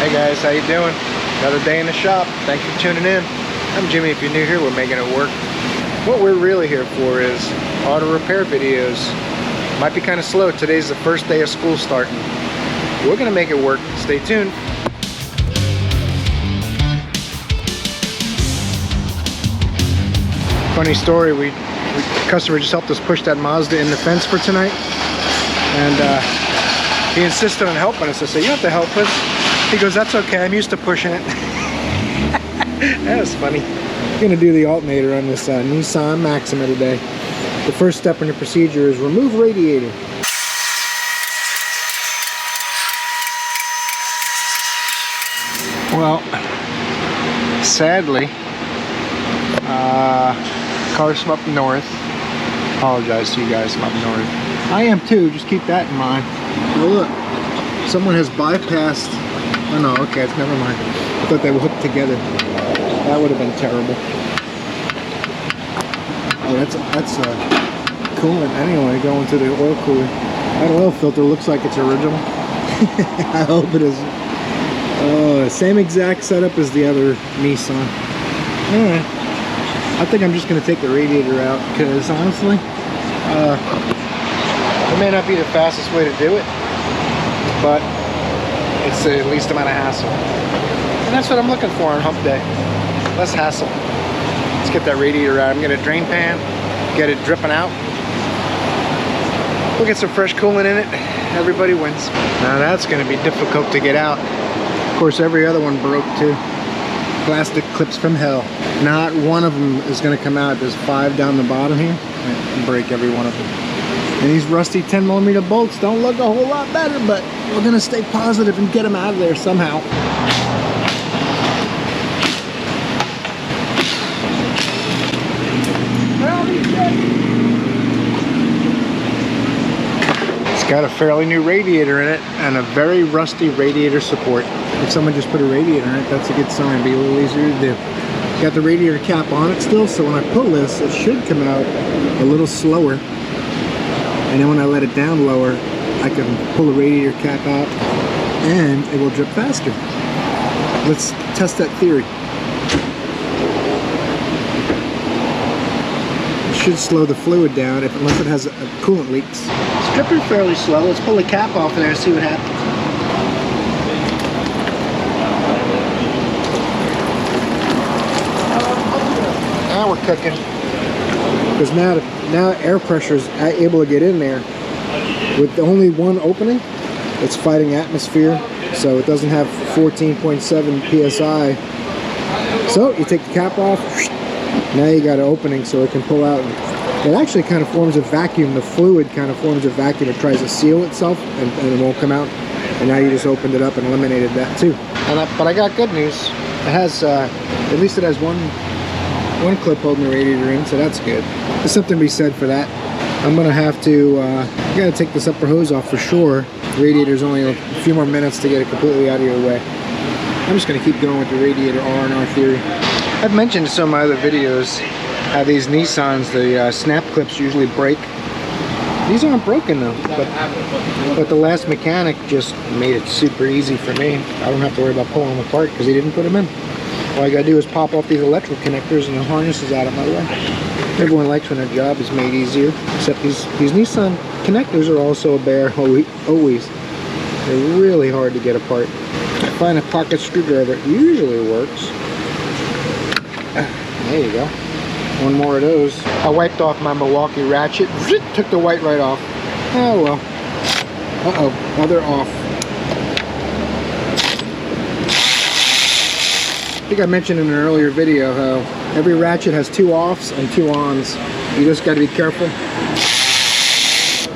Hey guys, how you doing? Another day in the shop. Thanks for tuning in. I'm Jimmy. If you're new here, we're making it work. What we're really here for is auto repair videos. Might be kind of slow. Today's the first day of school starting. We're gonna make it work. Stay tuned. Funny story, the customer just helped us push that Mazda in the fence for tonight. And he insisted on helping us. I said, you don't have to help us. He goes, that's okay, I'm used to pushing it. That was funny. We're gonna do the alternator on this Nissan Maxima today. The first step in the procedure is remove radiator. Well, sadly, cars from up north. Apologize to you guys from up north. I am too, just keep that in mind. Well, look, someone has bypassed. Oh no, okay, never mind. I thought they were hooked together. That would have been terrible. Oh, that's coolant anyway, going to the oil cooler. That oil filter looks like it's original. I hope it is. Oh, same exact setup as the other Nissan. Alright. I think I'm just going to take the radiator out because honestly, it may not be the fastest way to do it, but it's the least amount of hassle. And that's what I'm looking for on hump day. Less hassle. Let's get that radiator out. I'm going to drain pan, get it dripping out. We'll get some fresh coolant in it. Everybody wins. Now that's going to be difficult to get out. Of course, every other one broke too. Plastic clips from hell. Not one of them is going to come out. There's 5 down the bottom here. And break every one of them. And these rusty 10mm bolts don't look a whole lot better, but we're going to stay positive and get them out of there somehow. It's got a fairly new radiator in it and a very rusty radiator support. If someone just put a radiator in it, that's a good sign. It'd be a little easier to do. Got the radiator cap on it still, so when I pull this, it should come out a little slower. And then when I let it down lower, I can pull the radiator cap out and it will drip faster. Let's test that theory. It should slow the fluid down unless it has coolant leaks. It's dripping fairly slow. Let's pull the cap off of there and see what happens. Now we're cooking. Because now air pressure is able to get in there. With only one opening, it's fighting atmosphere, so it doesn't have 14.7 psi. So you take the cap off, now you got an opening so it can pull out. It actually kind of forms a vacuum. The fluid kind of forms a vacuum. It tries to seal itself and it won't come out. And now you just opened it up and eliminated that too. But I got good news. It has, at least it has one clip holding the radiator in, so that's good. There's something to be said for that. I'm gonna have to, I gotta take this upper hose off for sure. The radiator's only a few more minutes to get it completely out of your way. I'm just gonna keep going with the radiator R&R theory. I've mentioned in some of my other videos how these Nissans, the snap clips usually break. These aren't broken though, but the last mechanic just made it super easy for me. I don't have to worry about pulling them apart because he didn't put them in. All I gotta do is pop off these electrical connectors and the harness is out of my way. Everyone likes when their job is made easier, except these Nissan connectors are also a bear always. They're really hard to get apart. I find a pocket screwdriver usually works. There you go. One more of those. I wiped off my Milwaukee ratchet, took the white right off. Oh well. Uh-oh, now they're off. I think I mentioned in an earlier video how every ratchet has 2 offs and 2 ons. You just got to be careful.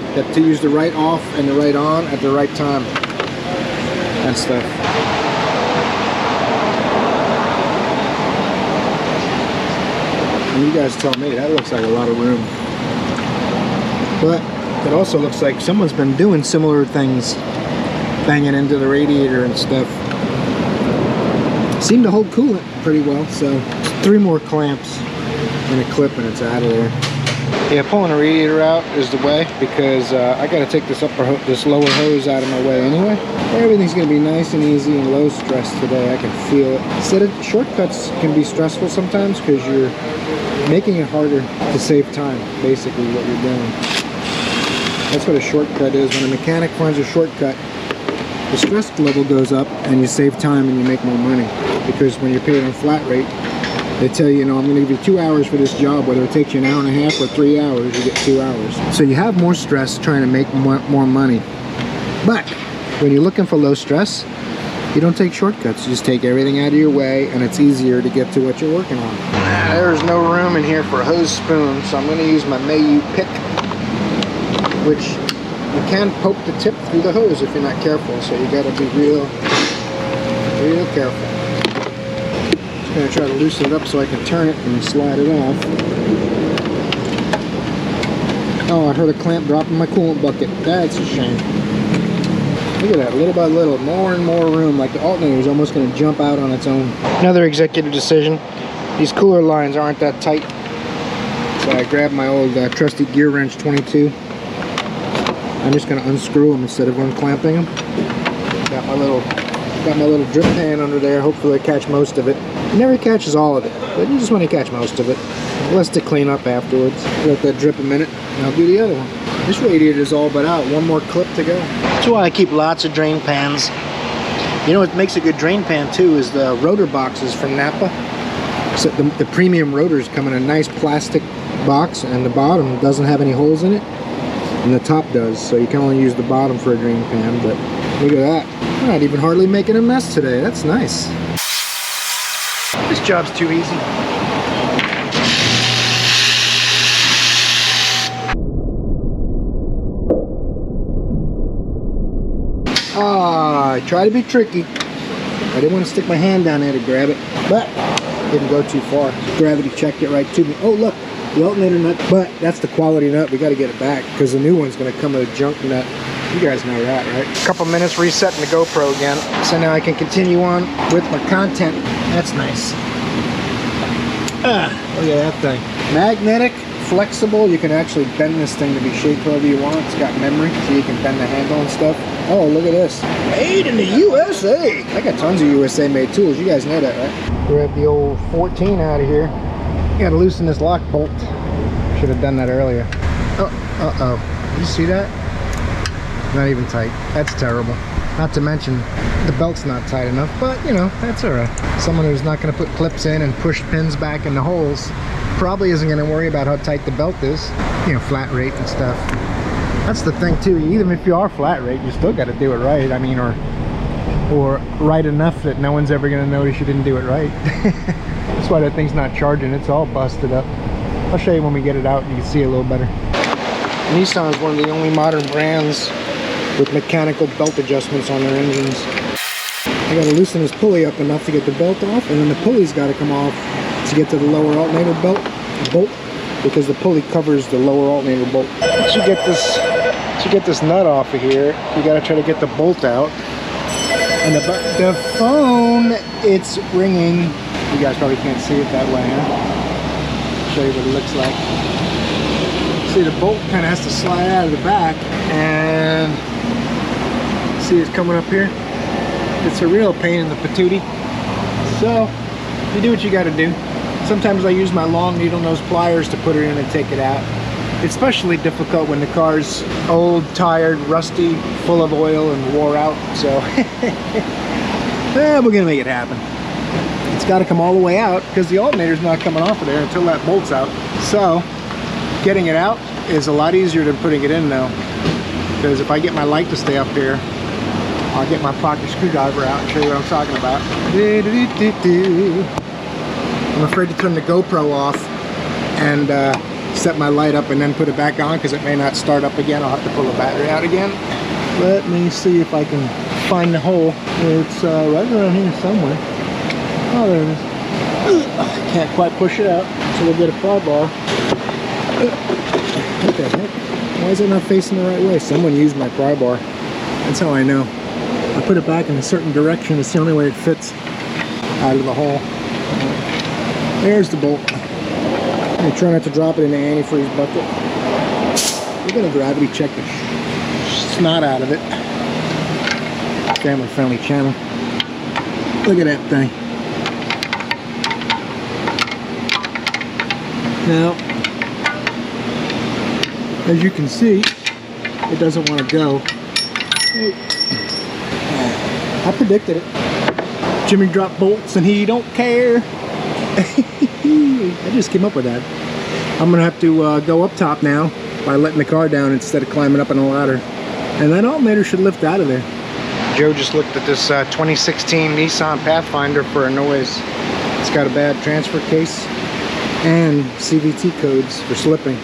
You have to use the right off and the right on at the right time and stuff. And you guys tell me, that looks like a lot of room. But it also looks like someone's been doing similar things, banging into the radiator and stuff. Seemed to hold coolant pretty well, so 3 more clamps and a clip and it's out of there. Yeah, pulling a radiator out is the way, because I got to take this this lower hose out of my way anyway. Everything's going to be nice and easy and low stress today. I can feel it. Instead of shortcuts can be stressful sometimes because you're making it harder to save time, basically what you're doing. That's what a shortcut is. When a mechanic finds a shortcut, the stress level goes up and you save time and you make more money. Because when you're paid on flat rate, they tell you, I'm going to give you 2 hours for this job, whether it takes you an hour and a half or 3 hours, you get 2 hours. So you have more stress trying to make more money. But when you're looking for low stress, you don't take shortcuts. You just take everything out of your way, and it's easier to get to what you're working on. There's no room in here for a hose spoon, so I'm going to use my Mayu pick, which you can poke the tip through the hose if you're not careful. So you got to be real careful. I'm going to try to loosen it up so I can turn it and slide it off. Oh, I heard a clamp drop in my coolant bucket. That's a shame. Look at that, little by little, more and more room, like the alternator is almost going to jump out on its own. Another executive decision. These cooler lines aren't that tight. So I grabbed my old trusty gear wrench 22. I'm just going to unscrew them instead of unclamping them. Got my little drip pan under there. Hopefully I catch most of it. It never catches all of it, but you just want to catch most of it. Less to clean up afterwards. Let that drip a minute, and I'll do the other one. This radiator is all but out. One more clip to go. That's why I keep lots of drain pans. You know what makes a good drain pan too is the rotor boxes from Napa. So the premium rotors come in a nice plastic box, and the bottom doesn't have any holes in it, and the top does. So you can only use the bottom for a drain pan. But look at that. I'm not even hardly making a mess today. That's nice. This job's too easy. I try to be tricky. I didn't want to stick my hand down there to grab it, but didn't go too far. Gravity checked it right to me. Oh look, the alternator nut, but that's the quality nut. We got to get it back because the new one's going to come with a junk nut. You guys know that, right? A couple minutes resetting the GoPro again. So now I can continue on with my content. That's nice. Look at that thing. Magnetic, flexible. You can actually bend this thing to be shaped however you want. It's got memory, so you can bend the handle and stuff. Oh, look at this. Made in the USA. I got tons of USA made tools. You guys know that, right? Grab the old 14 out of here. You gotta loosen this lock bolt. Should have done that earlier. Oh, uh-oh. You see that? Not even tight. That's terrible. Not to mention, the belt's not tight enough, but you know, that's all right. Someone who's not gonna put clips in and push pins back in the holes probably isn't gonna worry about how tight the belt is. You know, flat rate and stuff. That's the thing too, even if you are flat rate, you still gotta do it right. I mean, or right enough that no one's ever gonna notice you didn't do it right. That's why that thing's not charging, it's all busted up. I'll show you when we get it out and you can see it a little better. Nissan is one of the only modern brands with mechanical belt adjustments on their engines. I gotta loosen this pulley up enough to get the belt off, and then the pulley's gotta come off to get to the lower alternator bolt, because the pulley covers the lower alternator bolt. Once you get this nut off of here, you gotta try to get the bolt out. And the phone, it's ringing. You guys probably can't see it that way, huh? I'll show you what it looks like. See, the bolt kind of has to slide out of the back, and see it's coming up here. It's a real pain in the patootie. So you do what you got to do. Sometimes I use my long needle nose pliers to put it in and take it out. It's especially difficult when the car's old, tired, rusty, full of oil and wore out. So we're gonna make it happen. It's got to come all the way out because the alternator's not coming off of there until that bolt's out. So getting it out is a lot easier than putting it in now, because if I get my light to stay up here, I'll get my pocket screwdriver out and show you what I'm talking about. I'm afraid to turn the GoPro off and set my light up and then put it back on because it may not start up again. I'll have to pull the battery out again. Let me see if I can find the hole. It's right around here somewhere. Oh, there it is. Can't quite push it out, so we'll get a pry bar. What the heck? Why is it not facing the right way? Someone used my pry bar. That's how I know. I put it back in a certain direction. It's the only way it fits out of the hole. There's the bolt. And try not to drop it in the antifreeze bucket. We're gonna gravity check the snot out of it. Family friendly channel. Look at that thing. Now, as you can see, it doesn't want to go. I predicted it. Jimmy dropped bolts and he don't care. I just came up with that. I'm gonna have to go up top now by letting the car down instead of climbing up on a ladder. And that alternator should lift out of there. Joe just looked at this 2016 Nissan Pathfinder for a noise. It's got a bad transfer case and CVT codes for slipping.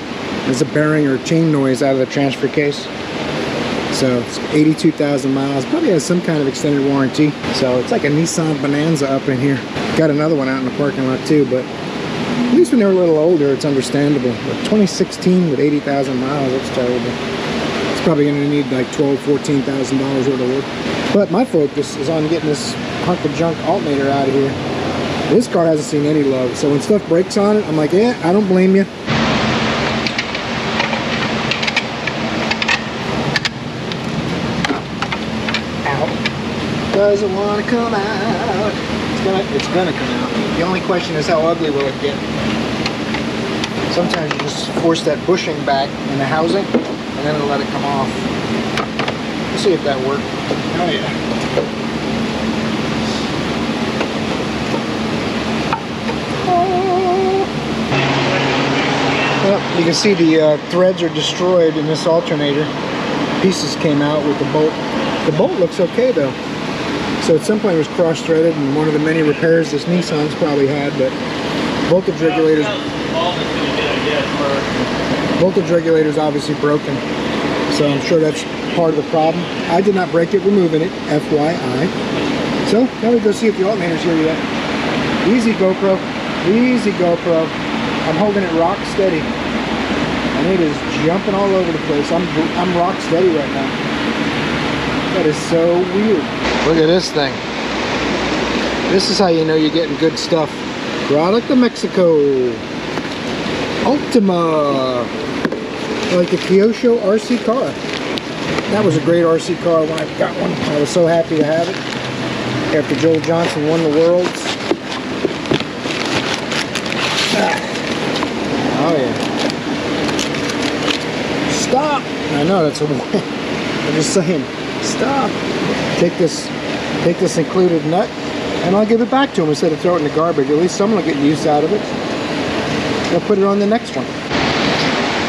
There's a bearing or chain noise out of the transfer case. So it's 82,000 miles. Probably has some kind of extended warranty. So it's like a Nissan Bonanza up in here. Got another one out in the parking lot too, but at least when they're a little older, it's understandable. But 2016 with 80,000 miles, that's terrible. It's probably going to need like $12,000, $14,000 worth of work. But my focus is on getting this hunk of junk alternator out of here. This car hasn't seen any love, so when stuff breaks on it, I'm like, yeah, I don't blame you. Ow. Doesn't want to come out. It's gonna come out. The only question is how ugly will it get? Sometimes you just force that bushing back in the housing, and then it'll let it come off. Let's see if that worked. Oh yeah. Well, you can see the threads are destroyed in this alternator. Pieces came out with the bolt. The bolt looks okay though. So at some point it was cross-threaded, and one of the many repairs this Nissan's probably had, but voltage regulator's obviously broken. So I'm sure that's part of the problem. I did not break it removing it, FYI. So now we go see if the alternator's here yet. Easy GoPro, easy GoPro. I'm holding it rock steady, and it is jumping all over the place. I'm rock steady right now. That is so weird. Look at this thing. This is how you know you're getting good stuff. Product of Mexico. Ultima. Like the Kyosho RC car. That was a great RC car when I got one. I was so happy to have it. After Joel Johnson won the Worlds. Oh yeah. Stop! I know that's a I'm just saying. Stop. Take this included nut, and I'll give it back to him instead of throw it in the garbage. At least someone will get use out of it. I'll put it on the next one.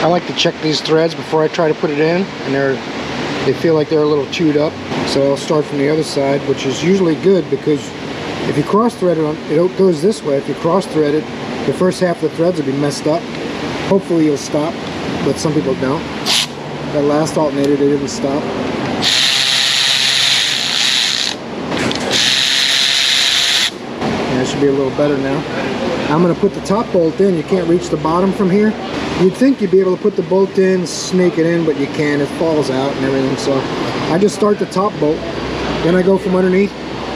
I like to check these threads before I try to put it in, and they feel like they're a little chewed up. So I'll start from the other side, which is usually good because if you cross-thread it, it goes this way. If you cross-thread it, the first half of the threads will be messed up. Hopefully you'll stop, but some people don't. That last alternator, they didn't stop. It should be a little better now. I'm going to put the top bolt in. You can't reach the bottom from here. You'd think you'd be able to put the bolt in, snake it in, but you can't. It falls out and everything. So I just start the top bolt. Then I go from underneath,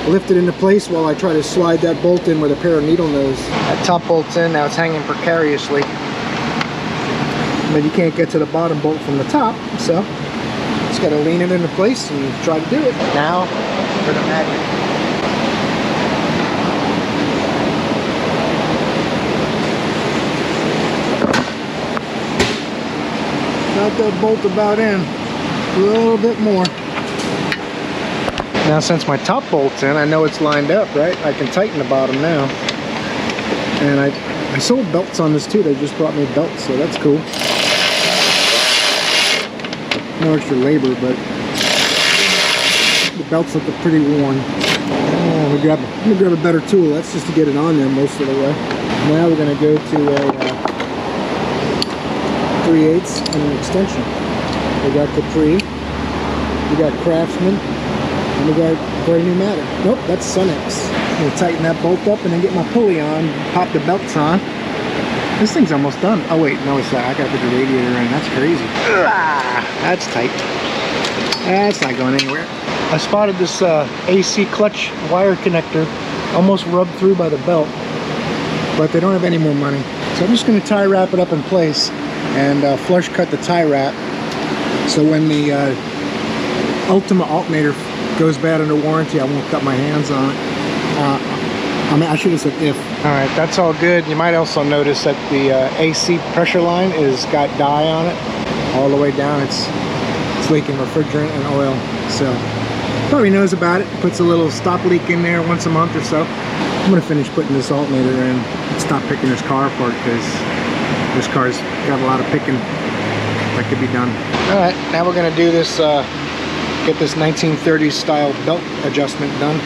lift it into place while I try to slide that bolt in with a pair of needle nose. That top bolt's in. Now it's hanging precariously. But you can't get to the bottom bolt from the top. So just got to lean it into place and try to do it. Now for the magnet. Got that bolt about in a little bit more. Now since my top bolt's in, I know it's lined up, right? I can tighten the bottom now. And I sold belts on this too. They just brought me belts, so that's cool. No extra labor, but the belts look pretty worn. Let me grab a better tool. That's just to get it on there most of the way. Now we're going to go to a 3/8 and an extension. We got Capri, we got Craftsman, and we got brand new matter. Nope, that's Sunex. I'm going to tighten that bolt up and then get my pulley on, pop the belts on. This thing's almost done. Oh wait, no it's not. I got to put the radiator in. That's crazy. That's tight. That's not going anywhere. I spotted this AC clutch wire connector almost rubbed through by the belt, but they don't have any more money. So I'm just going to tie wrap it up in place and flush cut the tie wrap. So when the Ultima alternator goes bad under warranty, I won't cut my hands on it. I mean, I should have said if. All right, that's all good. You might also notice that the AC pressure line is got dye on it all the way down. It's leaking refrigerant and oil. So probably knows about it. Puts a little stop leak in there once a month or so. I'm gonna finish putting this alternator in and stop picking this car apart because this car's got a lot of picking that could be done. All right, now we're gonna do this. Get this 1930s style belt adjustment done.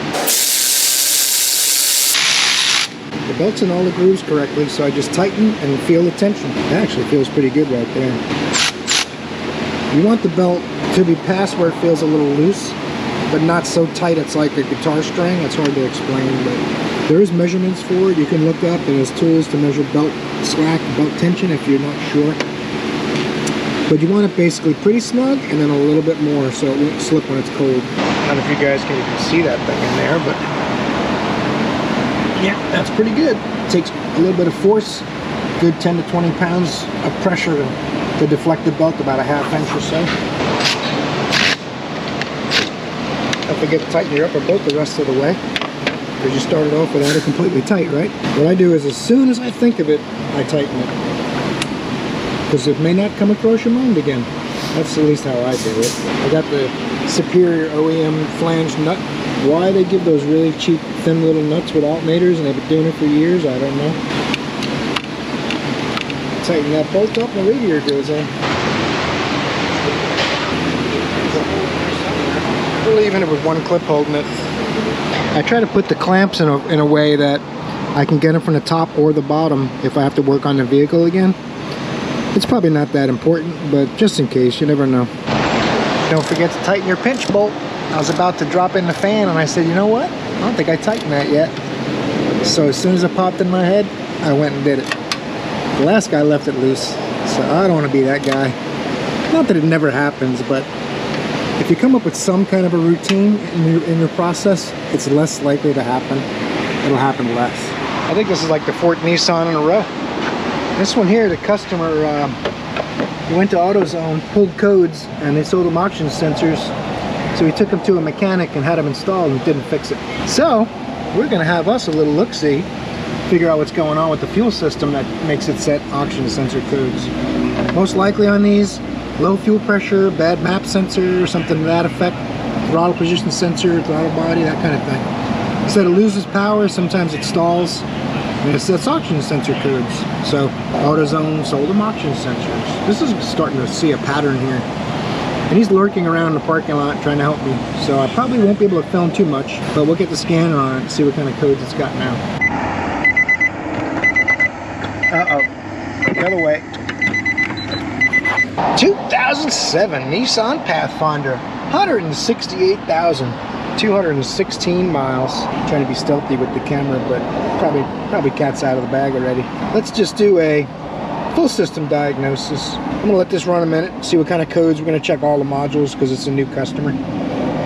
The belt's in all the grooves correctly, so I just tighten and feel the tension. It actually feels pretty good right there. You want the belt to be past where it feels a little loose, but not so tight it's like a guitar string. It's hard to explain, but there is measurements for it. You can look up, and there's tools to measure belt slack, belt tension if you're not sure. But you want it basically pretty snug, and then a little bit more so it won't slip when it's cold. I don't know if you guys can even see that thing in there, but yeah, that's pretty good. It takes a little bit of force, good 10 to 20 pounds of pressure to deflect the belt about a ½ inch or so. Don't forget to tighten your upper bolt the rest of the way, because you started off without it completely tight, right? What I do is as soon as I think of it, I tighten it, because it may not come across your mind again. That's at least how I do it. I got the Superior OEM flange nut. Why they give those really cheap thin little nuts with alternators, and they've been doing it for years, I don't know. Tighten that bolt up and the radiator goes in. We're leaving it with one clip holding it. I try to put the clamps in a way that I can get them from the top or the bottom if I have to work on the vehicle again. It's probably not that important, but just in case, you never know. Don't forget to tighten your pinch bolt. I was about to drop in the fan and I said, you know what? I don't think I tightened that yet. So as soon as it popped in my head, I went and did it. The last guy left it loose, so I don't want to be that guy. Not that it never happens, but if you come up with some kind of a routine in your process, it's less likely to happen. It'll happen less. I think this is like the 4th Nissan in a row. This one here, the customer went to AutoZone, pulled codes, and they sold him oxygen sensors. So he took them to a mechanic and had them installed and didn't fix it. So we're gonna have us a little look-see, figure out what's going on with the fuel system that makes it set oxygen sensor codes. Most likely on these, low fuel pressure, bad map sensor, or something to that effect, throttle position sensor, throttle body, that kind of thing. So it loses power, sometimes it stalls, and it sets oxygen sensor codes. So AutoZone sold them oxygen sensors. This is starting to see a pattern here. And he's lurking around the parking lot trying to help me. So I probably won't be able to film too much, but we'll get the scanner on it and see what kind of codes it's got now. Uh-oh, the other way. 2007 Nissan Pathfinder, 168,216 miles. I'm trying to be stealthy with the camera, but probably cat's out of the bag already. Let's just do a full system diagnosis. I'm gonna let this run a minute, see what kind of codes. We're gonna check all the modules because it's a new customer.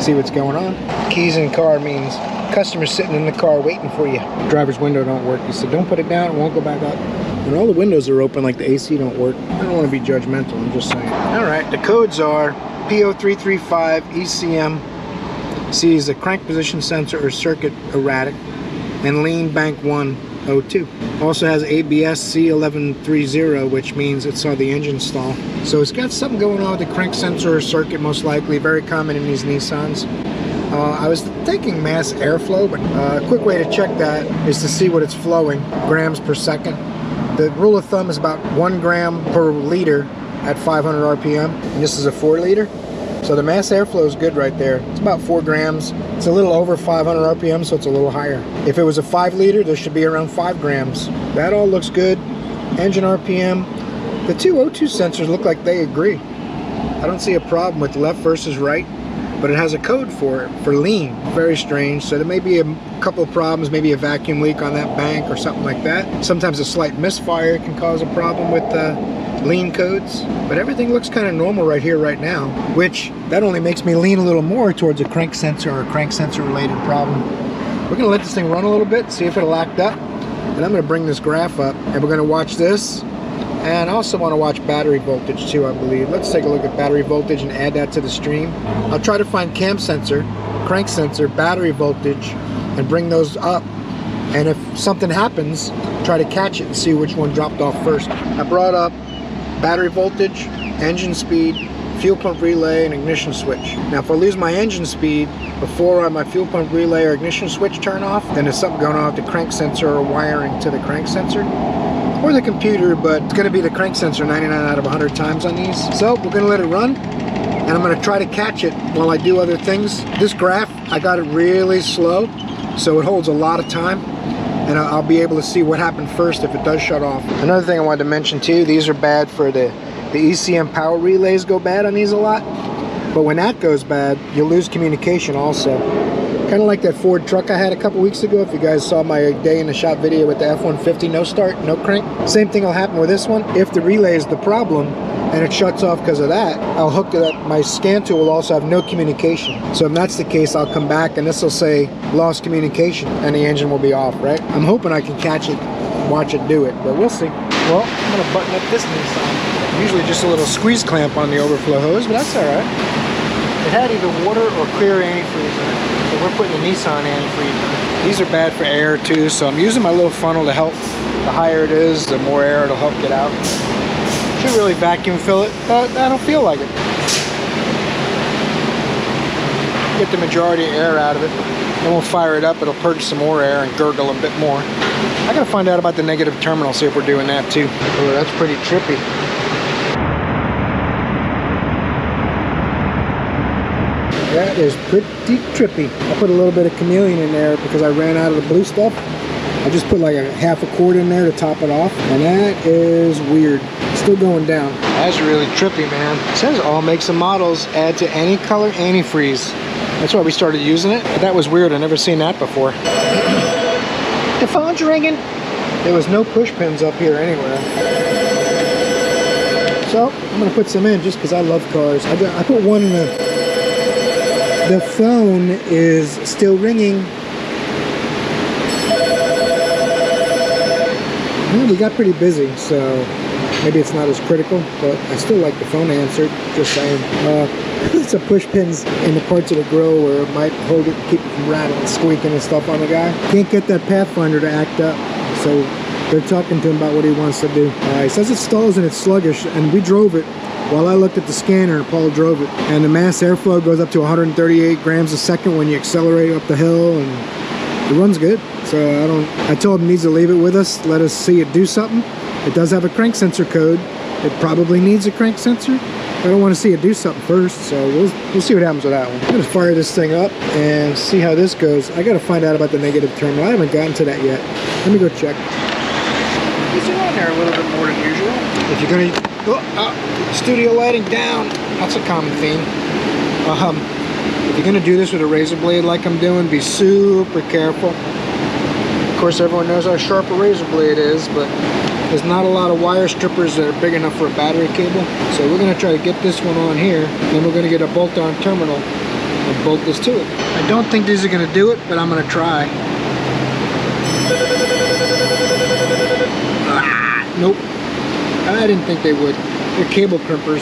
See what's going on. Keys in car means customer's sitting in the car waiting for you. Driver's window don't work. He said, don't put it down, it won't go back up. When all the windows are open, like the AC don't work. I don't want to be judgmental, I'm just saying. All right, the codes are P0335 ECM. C is a crank position sensor or circuit erratic, and lean bank 102. Also has ABS C1130, which means it saw the engine stall. So it's got something going on with the crank sensor or circuit, most likely. Very common in these Nissans. I was thinking mass airflow, but a quick way to check that is to see what it's flowing, grams per second. The rule of thumb is about 1 gram per liter at 500 RPM, and this is a 4 liter. So the mass airflow is good right there. It's about 4 grams. It's a little over 500 RPM, so it's a little higher. If it was a 5 liter, there should be around 5 grams. That all looks good. Engine RPM. The two O2 sensors look like they agree. I don't see a problem with left versus right, but it has a code for it, for lean. Very strange. So there may be a couple of problems, maybe a vacuum leak on that bank or something like that. Sometimes a slight misfire can cause a problem with lean codes, but everything looks kind of normal right here, right now, which that only makes me lean a little more towards a crank sensor or a crank sensor related problem. We're gonna let this thing run a little bit, see if it'll act up. And I'm going to bring this graph up, and we're going to watch this. And I also want to watch battery voltage too, I believe. Let's take a look at battery voltage and add that to the stream. I'll try to find cam sensor, crank sensor, battery voltage, and bring those up. And if something happens, try to catch it and see which one dropped off first. I brought up battery voltage, engine speed, fuel pump relay, and ignition switch. Now if I lose my engine speed before my fuel pump relay or ignition switch turn off, then there's something going on with the crank sensor or wiring to the crank sensor or the computer, but it's going to be the crank sensor 99 out of 100 times on these. So we're going to let it run, and I'm going to try to catch it while I do other things. This graph, I got it really slow, so it holds a lot of time, and I'll be able to see what happened first if it does shut off. Another thing I wanted to mention too, these are bad for the ECM power relays go bad on these a lot, but when that goes bad, you lose communication also. Kind of like that Ford truck I had a couple weeks ago. If you guys saw my day in the shop video with the F150, no start, no crank. Same thing will happen with this one. If the relay is the problem and it shuts off because of that, I'll hook it up. My scan tool will also have no communication. So if that's the case, I'll come back and this will say lost communication and the engine will be off, right? I'm hoping I can catch it, watch it do it, but we'll see. Well, I'm gonna button up this Nissan. Usually just a little squeeze clamp on the overflow hose, but that's all right. It had either water or clear antifreeze in it. So we're putting a Nissan antifreeze in. These are bad for air too, so I'm using my little funnel to help. The higher it is, the more air it'll help get out. Should really vacuum fill it, but I don't feel like it. Get the majority of air out of it. Then we'll fire it up, it'll purge some more air and gurgle a bit more. I gotta find out about the negative terminal, see if we're doing that too. Oh, that's pretty trippy. That is pretty trippy. I put a little bit of chameleon in there because I ran out of the blue stuff. I just put like a half a quart in there to top it off, and that is weird. Still going down. That's really trippy, man. It says all makes and models add to any color antifreeze. That's why we started using it. But that was weird. I've never seen that before. The phone's ringing. There was no push pins up here anywhere. So I'm gonna put some in just because I love cars. I put one in the phone is still ringing. Well, we got pretty busy, so maybe it's not as critical, but I still like the phone answered, just saying. It's a push pins in the parts of the grill where it might hold it, keep it from rattling, squeaking and stuff on the guy. Can't get that Pathfinder to act up, so they're talking to him about what he wants to do. He says it stalls and it's sluggish, and we drove it. While I looked at the scanner and Paul drove it, and the mass airflow goes up to 138 grams a second when you accelerate up the hill, and it runs good. So I told him he needs to leave it with us, let us see it do something. It does have a crank sensor code. It probably needs a crank sensor. I don't want to see it do something first, so we'll see what happens with that one. I'm gonna fire this thing up and see how this goes. I gotta find out about the negative terminal. I haven't gotten to that yet. Let me go check. It's on there a little bit more than usual. If you're gonna studio lighting down, that's a common theme. If you're gonna do this with a razor blade like I'm doing, be super careful. Of course, everyone knows how sharp a razor blade is, but there's not a lot of wire strippers that are big enough for a battery cable. So we're gonna try to get this one on here, then we're gonna get a bolt-on terminal and bolt this to it. I don't think these are gonna do it, but I'm gonna try. Nope. I didn't think they would. They're cable crimpers.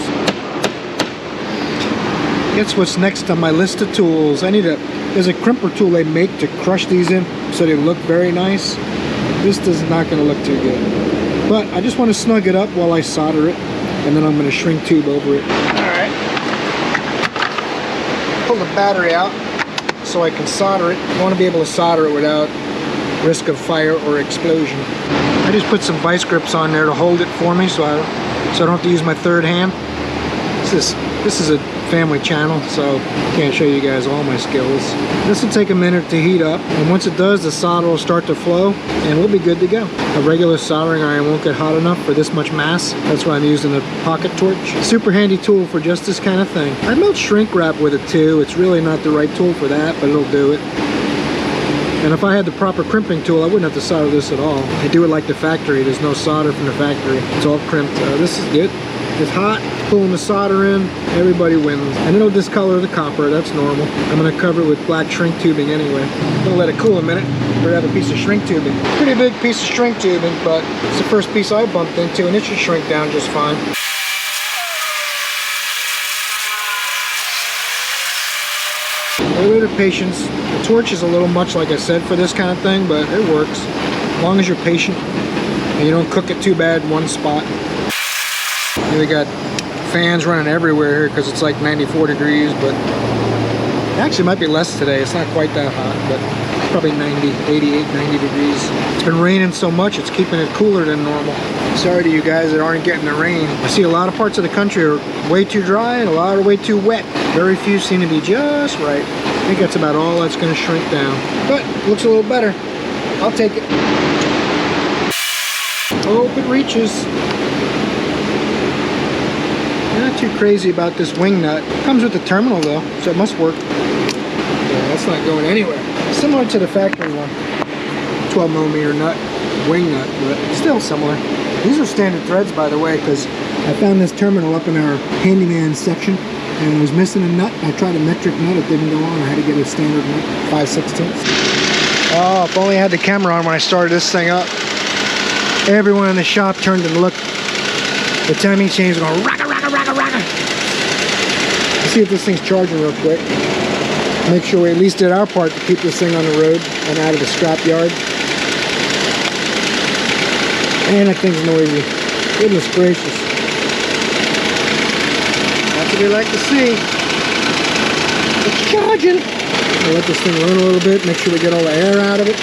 Guess what's next on my list of tools? There's a crimper tool they make to crush these in so they look very nice. This is not going to look too good. But I just want to snug it up while I solder it, and then I'm going to shrink tube over it. Alright. Pull the battery out so I can solder it. I want to be able to solder it without risk of fire or explosion. I just put some vice grips on there to hold it for me so I don't have to use my third hand. This is a family channel, so I can't show you guys all my skills. This will take a minute to heat up, and once it does, the solder will start to flow and we'll be good to go. A regular soldering iron won't get hot enough for this much mass. That's why I'm using a pocket torch. Super handy tool for just this kind of thing. I melt shrink wrap with it too. It's really not the right tool for that, but it'll do it. And if I had the proper crimping tool, I wouldn't have to solder this at all. I do it like the factory. There's no solder from the factory. It's all crimped. This is good. It's hot, pulling the solder in, everybody wins. And it'll discolor the copper, that's normal. I'm gonna cover it with black shrink tubing anyway. I'm gonna let it cool a minute. or have a piece of shrink tubing. Pretty big piece of shrink tubing, but it's the first piece I bumped into, and it should shrink down just fine. A little bit of patience. The torch is a little much, like I said, for this kind of thing, but it works. As long as you're patient and you don't cook it too bad in one spot. We got fans running everywhere here because it's like 94 degrees, but actually it might be less today. It's not quite that hot, but it's probably 90, 88, 90 degrees. It's been raining so much, it's keeping it cooler than normal. Sorry to you guys that aren't getting the rain. I see a lot of parts of the country are way too dry and a lot are way too wet. Very few seem to be just right. I think that's about all that's going to shrink down. But it looks a little better. I'll take it. Hope it reaches. Not too crazy about this wing nut. Comes with the terminal though, so it must work. Yeah, that's not going anywhere. Similar to the factory one. 12mm nut, wing nut, but still similar. These are standard threads, by the way, because I found this terminal up in our handyman section and it was missing a nut. I tried a metric nut, it didn't go on. I had to get a standard nut, 5/16. Oh, if only I had the camera on when I started this thing up. Everyone in the shop turned and looked. The timing chains are going rocka, rocka, rocka, rocka. Let's see if this thing's charging real quick. Make sure we at least did our part to keep this thing on the road and out of the scrap yard. Man, that thing's noisy. Goodness gracious. That's what we like to see. It's charging. I'll let this thing run a little bit, make sure we get all the air out of it.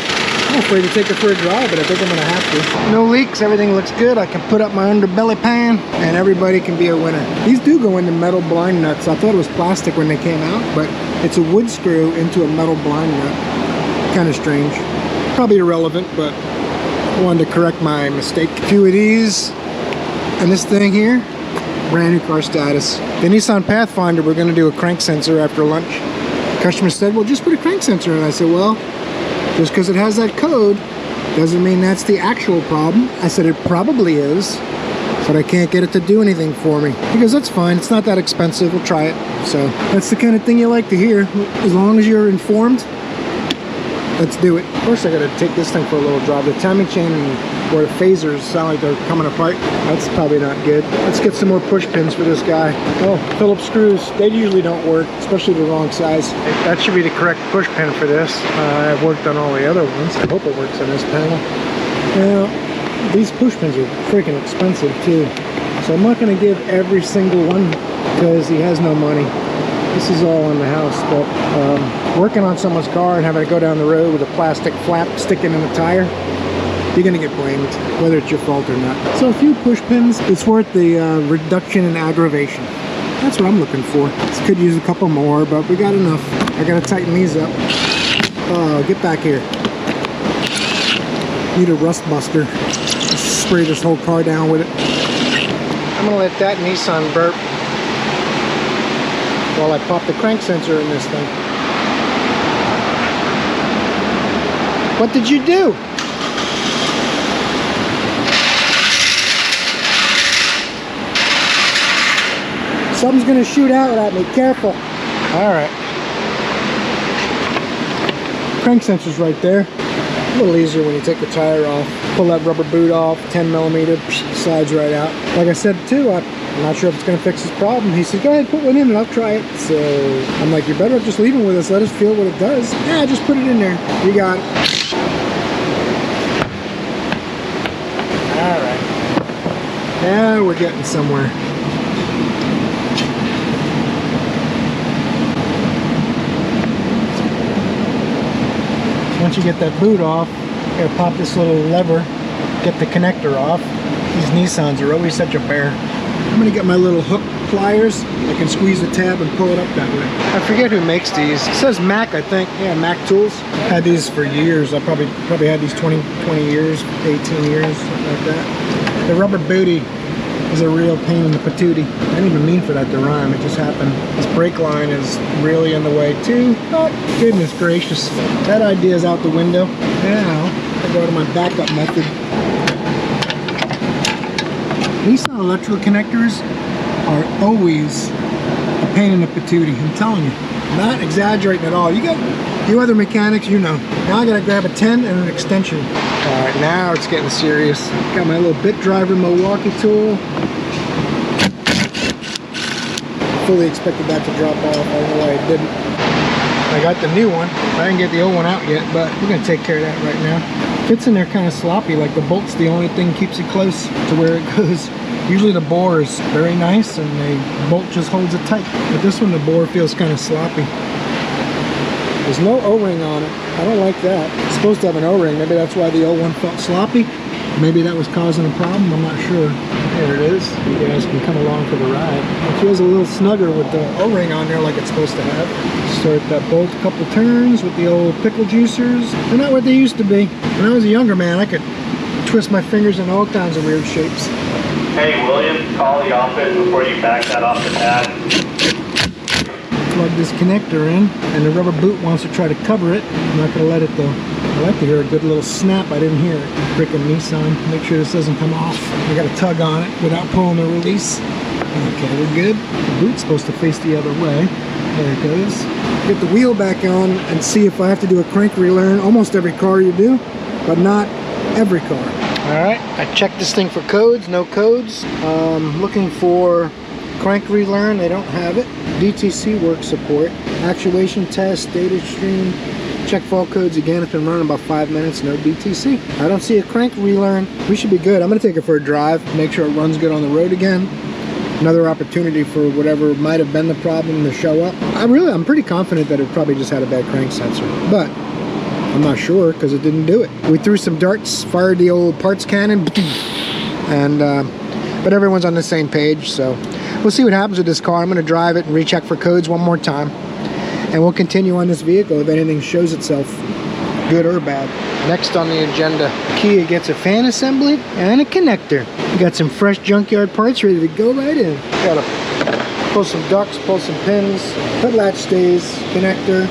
I'm afraid to take it for a drive, but I think I'm going to have to. No leaks, everything looks good. I can put up my underbelly pan, and everybody can be a winner. These do go into metal blind nuts. I thought it was plastic when they came out, but it's a wood screw into a metal blind nut. Kind of strange. Probably irrelevant, but I wanted to correct my mistake. A few of these, and this thing here, brand new car status. The Nissan Pathfinder, we're going to do a crank sensor after lunch. The customer said, well, just put a crank sensor in. I said, well, just because it has that code doesn't mean that's the actual problem. I said it probably is, but I can't get it to do anything for me. He goes, that's fine, it's not that expensive, we'll try it. So that's the kind of thing you like to hear. As long as you're informed, let's do it. First I gotta take this thing for a little drive. The timing chain or the phasers sound like they're coming apart. That's probably not good. Let's get some more push pins for this guy. Oh, Phillips screws, they usually don't work, especially the wrong size. That should be the correct push pin for this. I've worked on all the other ones. I hope it works on this panel. Now, these push pins are freaking expensive too. So I'm not gonna give every single one because he has no money. This is all in the house, but working on someone's car and having to go down the road with a plastic flap sticking in the tire, you're gonna get blamed, whether it's your fault or not. So a few push pins, it's worth the reduction in aggravation. That's what I'm looking for. This could use a couple more, but we got enough. I gotta tighten these up. Oh, get back here. Need a rust buster. Just spray this whole car down with it. I'm gonna let that Nissan burp while I pop the crank sensor in this thing. What did you do? Something's gonna shoot out at me, careful. All right. Crank sensor's right there. A little easier when you take the tire off. Pull that rubber boot off, 10mm, slides right out. Like I said too, I'm not sure if it's gonna fix his problem. He said, go ahead, put one in and I'll try it. So I'm like, you're better off just leaving with us. Let us feel what it does. Yeah, just put it in there. You got it. All right. Now we're getting somewhere. Once you get that boot off, you gotta pop this little lever, get the connector off. These Nissans are always such a bear. I'm gonna get my little hook pliers. I can squeeze the tab and pull it up that way. I forget who makes these. It says Mac, I think. Yeah, Mac Tools. Had these for years. I probably had these 20 years, 18 years, something like that. The rubber booty is a real pain in the patootie. I didn't even mean for that to rhyme, it just happened. This brake line is really in the way too. Oh, goodness gracious. That idea is out the window. Now, I go to my backup method. Nissan electrical connectors are always a pain in the patootie, I'm telling you. Not exaggerating at all. You other mechanics, you know. Now I gotta grab a 10 and an extension. All right, now it's getting serious. Got my little bit driver Milwaukee tool. Fully expected that to drop off. I don't know why it didn't. I got the new one. I didn't get the old one out yet, but we're gonna take care of that right now. Fits in there kind of sloppy, like the bolt's the only thing keeps it close to where it goes. Usually the bore is very nice and the bolt just holds it tight. But this one, the bore feels kind of sloppy. There's no O-ring on it. I don't like that. It's supposed to have an O-ring. Maybe that's why the old one felt sloppy. Maybe that was causing a problem. I'm not sure. There it is. You guys can come along for the ride. It feels a little snugger with the O-ring on there like it's supposed to have. Start that bolt a couple turns with the old pickle juicers. They're not what they used to be. When I was a younger man, I could twist my fingers in all kinds of weird shapes. Hey, William, call the office before you back that off the pad. Plug this connector in, and the rubber boot wants to try to cover it. I'm not going to let it though. I like to hear a good little snap. I didn't hear it. Frickin' Nissan. Make sure this doesn't come off. I got to tug on it without pulling the release. Okay, we're good. The boot's supposed to face the other way. There it goes. Get the wheel back on and see if I have to do a crank relearn. Almost every car you do, but not every car. All right, I checked this thing for codes. No codes. Looking for crank relearn. They don't have it. DTC work support. Actuation test. Data stream. Check for all codes again. It's been running about 5 minutes. No DTC. I don't see a crank relearn. We should be good. I'm going to take it for a drive. Make sure it runs good on the road again. Another opportunity for whatever might have been the problem to show up. I'm pretty confident that it probably just had a bad crank sensor. But I'm not sure because it didn't do it. We threw some darts, fired the old parts cannon, and but everyone's on the same page, so we'll see what happens with this car. I'm going to drive it and recheck for codes one more time, and we'll continue on this vehicle if anything shows itself, good or bad. Next on the agenda, Kia gets a fan assembly and a connector. We got some fresh junkyard parts ready to go right in. Gotta pull some ducts, pull some pins, put latch stays, connector.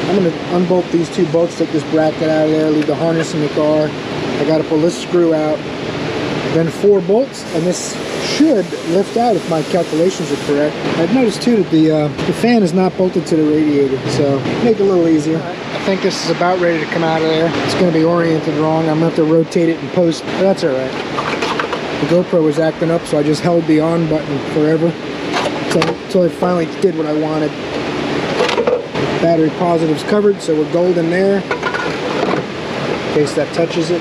I'm going to unbolt these two bolts, take this bracket out of there, leave the harness in the car. I got to pull this screw out. Then 4 bolts, and this should lift out if my calculations are correct. I've noticed too that the fan is not bolted to the radiator, so make it a little easier. I think this is about ready to come out of there. It's going to be oriented wrong. I'm going to have to rotate it in post, but that's all right. The GoPro was acting up, so I just held the on button forever until it finally did what I wanted. Battery positive's covered, so we're golden there in case that touches it.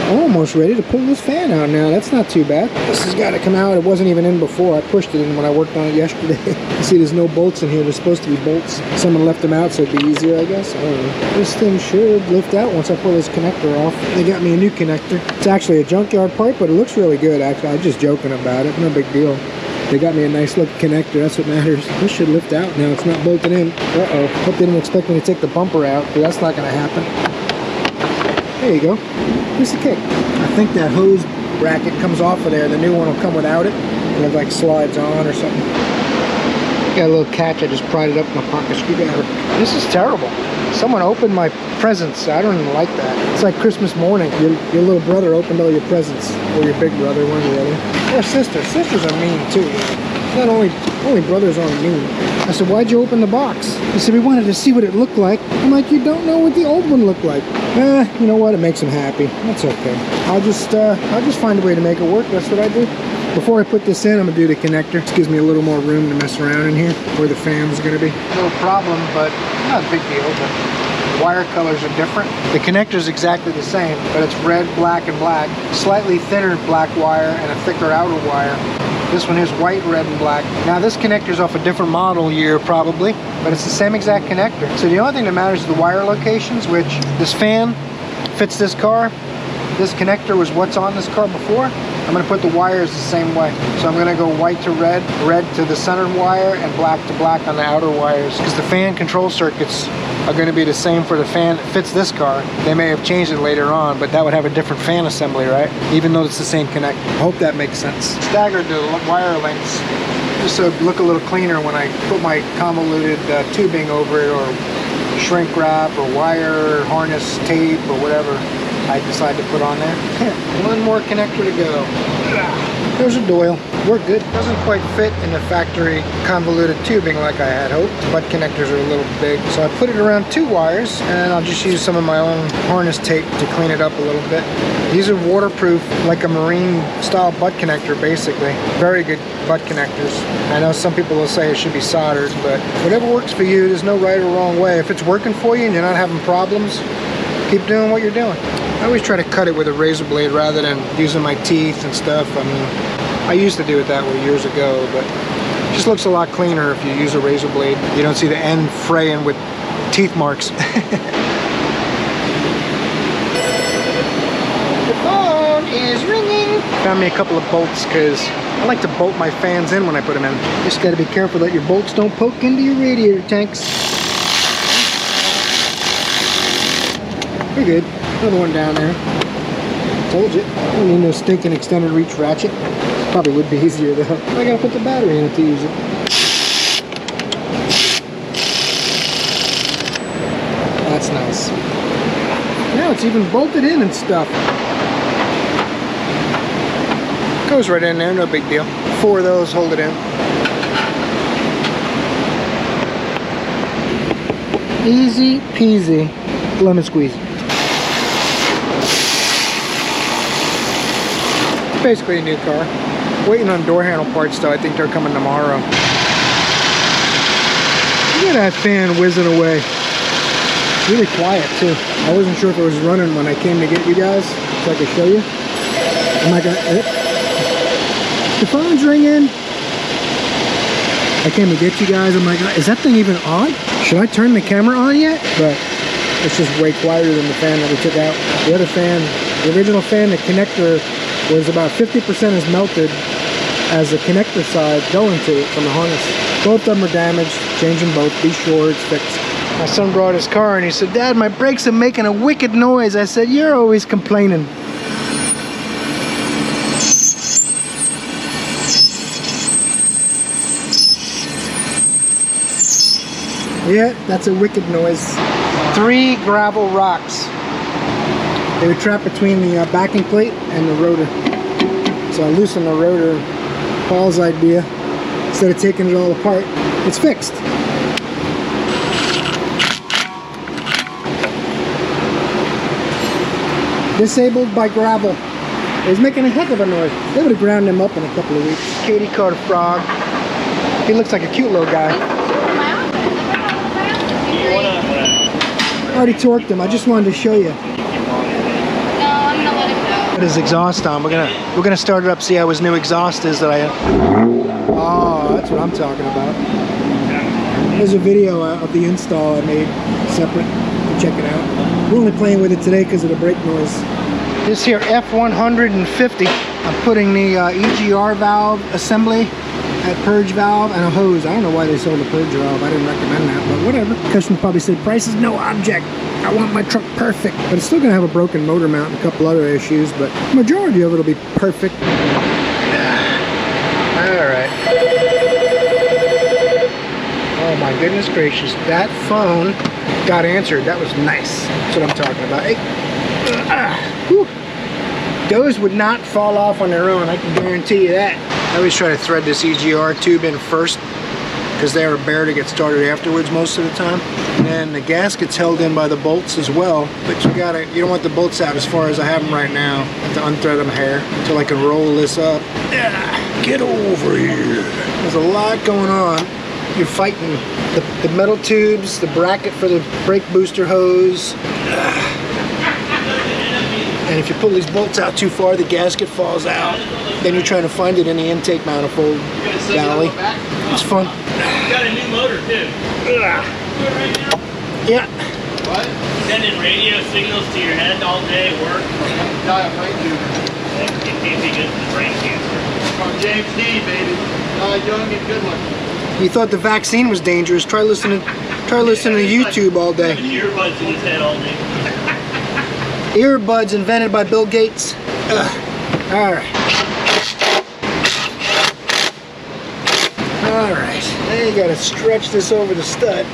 I'm almost ready to pull this fan out now. That's not too bad. This has got to come out. It wasn't even in before. I pushed it in when I worked on it yesterday. You see there's no bolts in here. There's supposed to be bolts. Someone left them out so it'd be easier, I guess. I don't know. This thing should lift out once I pull this connector off. They got me a new connector. It's actually a junkyard part, but it looks really good actually. I'm just joking about it. No big deal. They got me a nice looking connector. That's what matters. This should lift out now. It's not bolted in. Uh-oh. Hope they didn't expect me to take the bumper out, because that's not going to happen. There you go. Here's the kick. I think that hose bracket comes off of there. The new one will come without it, and it like slides on or something. Got a little catch. I just pried it up with my pocket screwdriver. This is terrible. Someone opened my presents. I don't even like that. It's like Christmas morning. Your little brother opened all your presents, or your big brother, one or the other. Or sister. Sisters are mean too. Not only brothers aren't mean. I said, why'd you open the box? He said, we wanted to see what it looked like. I'm like, you don't know what the old one looked like. You know what? It makes them happy. That's okay. I'll just find a way to make it work. That's what I do. Before I put this in, I'm gonna do the connector. This gives me a little more room to mess around in here, where the fan's gonna be. No problem, but not a big deal. But wire colors are different. The connector's exactly the same, but it's red, black, and black. Slightly thinner black wire and a thicker outer wire. This one is white, red, and black. Now this connector's off a different model year probably, but it's the same exact connector. So the only thing that matters is the wire locations, which this fan fits this car. This connector was what's on this car before. I'm going to put the wires the same way. So I'm going to go white to red, red to the center wire, and black to black on the outer wires. Because the fan control circuits are going to be the same for the fan that fits this car. They may have changed it later on, but that would have a different fan assembly, right? Even though it's the same connector. I hope that makes sense. Staggered the wire lengths just so it look a little cleaner when I put my convoluted tubing over it, or shrink wrap, or wire, or harness tape, or whatever I decide to put on there. One more connector to go. There's a Doyle. We're good. Doesn't quite fit in the factory convoluted tubing like I had hoped. Butt connectors are a little big. So I put it around 2 wires, and I'll just use some of my own harness tape to clean it up a little bit. These are waterproof, like a marine style butt connector basically. Very good butt connectors. I know some people will say it should be soldered, but whatever works for you, there's no right or wrong way. If it's working for you and you're not having problems, keep doing what you're doing. I always try to cut it with a razor blade rather than using my teeth and stuff. I mean, I used to do it that way years ago, but it just looks a lot cleaner if you use a razor blade. You don't see the end fraying with teeth marks. The phone is ringing. Found me a couple of bolts because I like to bolt my fans in when I put them in. Just got to be careful that your bolts don't poke into your radiator tanks. We're good. Another one down there. Told you. Don't need no stinking extended reach ratchet. Probably would be easier though. I gotta put the battery in it to use it. That's nice. Now it's even bolted in and stuff. Goes right in there, no big deal. 4 of those hold it in. Easy peasy. Lemon squeeze. Basically a new car. Waiting on door handle parts though. I think they're coming tomorrow. Look at that fan whizzing away. Really quiet too. I wasn't sure if it was running when I came to get you guys, so I could show you. Oh my god. The phone's ringing. I came to get you guys. I'm like, is that thing even on? Should I turn the camera on yet? But it's just way quieter than the fan that we took out. The other fan, the original fan, the connector was about 50% is melted as the connector side going to it from the harness. Both of them are damaged. Change them both. Be sure it's fixed. My son brought his car and he said, Dad, my brakes are making a wicked noise. I said, you're always complaining. Yeah, that's a wicked noise. 3 gravel rocks. They were trapped between the backing plate and the rotor. So I loosened the rotor. Paul's idea. Instead of taking it all apart, it's fixed. Disabled by gravel. It was making a heck of a noise. They would have ground him up in a couple of weeks. Katie caught a frog. He looks like a cute little guy. I already torqued him. I just wanted to show you. Put his exhaust on. We're gonna start it up, see how his new exhaust is that I have. Oh, that's what I'm talking about. There's a video of the install I made separate. Check it out. We're only playing with it today because of the brake noise. This here F150. I'm putting the EGR valve assembly, that purge valve, and a hose. I don't know why they sold a purge valve. I didn't recommend that, but whatever. Customer probably said price is no object. I want my truck perfect. But it's still gonna have a broken motor mount and a couple other issues, but the majority of it will be perfect. Alright. Oh my goodness gracious. That phone got answered. That was nice. That's what I'm talking about. Hey. Those would not fall off on their own. I can guarantee you that. I always try to thread this EGR tube in first because they are bare to get started afterwards most of the time. And then the gasket's held in by the bolts as well, but you don't want the bolts out as far as I have them right now. I have to unthread them here until I can roll this up. Get over here. There's a lot going on. You're fighting the metal tubes, the bracket for the brake booster hose. And if you pull these bolts out too far, the gasket falls out. Then you're trying to find it in the intake manifold valley. It's fun. You got a new motor too. Yeah. What? Sending radio signals to your head all day at work. Die of brain tumor. It can't be good for brain cancer. From James D, baby. Young and good one. You thought the vaccine was dangerous. Try listening to YouTube all day. Having earbuds in his head all day. Earbuds invented by Bill Gates. Alright. Alright. Now you gotta stretch this over the stud.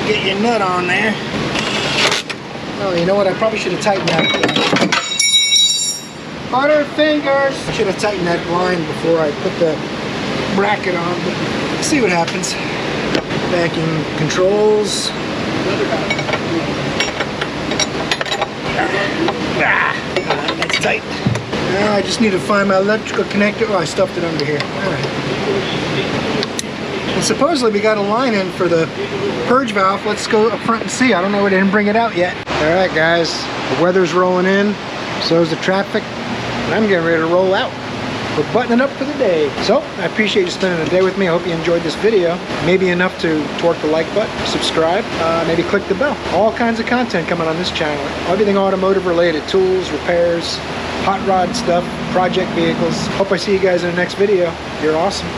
Get your nut on there. Oh, you know what? I probably should have tightened that. Butterfingers. I should have tightened that blind before I put the bracket on, but let's see what happens. Backing controls. That's tight. Now I just need to find my electrical connector. Oh, I stuffed it under here. All right. And supposedly we got a line in for the purge valve. Let's go up front and see. I don't know, we didn't bring it out yet. All right, guys, the weather's rolling in, so is the traffic, and I'm getting ready to roll out. We're buttoning up for the day. So, I appreciate you spending the day with me. I hope you enjoyed this video. Maybe enough to torque the like button, subscribe, maybe click the bell. All kinds of content coming on this channel. Everything automotive related, tools, repairs, hot rod stuff, project vehicles. Hope I see you guys in the next video. You're awesome.